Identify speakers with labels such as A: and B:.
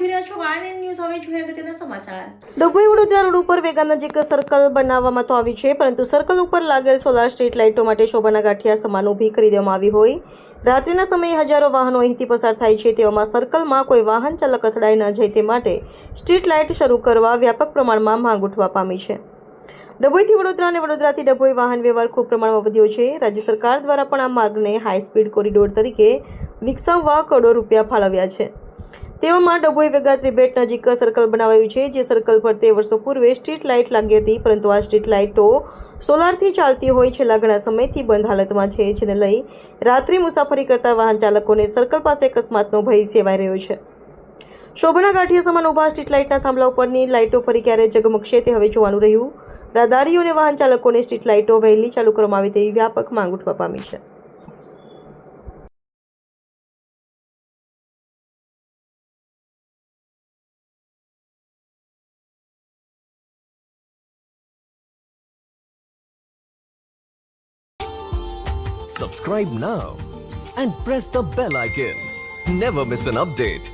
A: જોઈ રહ્યા છો YNN ન્યૂઝ. હવે જોઈએ અગત્યના સમાચાર.
B: ડભોઈ વડોદરા રોડ ઉપર વેગા નજીક સર્કલ બનાવવામાં તો આવી છે, પરંતુ સર્કલ ઉપર લાગેલ સોલાર સ્ટ્રીટ લાઇટો માટે શોભાના ગાંઠિયા સમાન ઊભી કરી દેવામાં આવી હોય. રાત્રિના સમયે હજારો વાહનો અહીંથી પસાર થાય છે. તેવામાં સર્કલમાં કોઈ વાહન ચાલક અથડાઈ ન જાય તે માટે સ્ટ્રીટ લાઇટ શરૂ કરવા વ્યાપક પ્રમાણમાં માંગ ઉઠવા પામી છે. ડભોઈથી વડોદરા અને વડોદરાથી ડભોઈ વાહન વ્યવહાર ખૂબ પ્રમાણમાં વધ્યો છે. રાજ્ય સરકાર દ્વારા પણ આ માર્ગને હાઈ સ્પીડ કોરિડોર તરીકે વિકસાવવા કરોડો રૂપિયા ફાળવ્યા છે. તેવામાં ડભોઈ વેગા ત્રિભેટ નજીક સર્કલ બનાવાયું છે, જે સર્કલ પર તે વર્ષો પૂર્વે સ્ટ્રીટ લાઇટ લાગી હતી, પરંતુ આ સ્ટ્રીટ લાઇટો સોલારથી ચાલતી હોય છેલ્લા ઘણા સમયથી બંધ હાલતમાં છે, જેને લઈ રાત્રિ મુસાફરી કરતા વાહન ચાલકોને સર્કલ પાસે અકસ્માતનો ભય સેવાઈ રહ્યો છે. શોભાના ગાંઠિયા સમાન ઊભા સ્ટ્રીટ લાઇટના થાંભલા ઉપરની લાઇટો ફરી ક્યારે ઝગમગશે તે હવે જોવાનું રહ્યું. રાહદારીઓ અને વાહન ચાલકોને સ્ટ્રીટ લાઇટો વહેલી ચાલુ કરવામાં આવે તેવી વ્યાપક માંગ ઉઠવા પામી છે.
C: Subscribe now and press the bell icon. Never miss an update.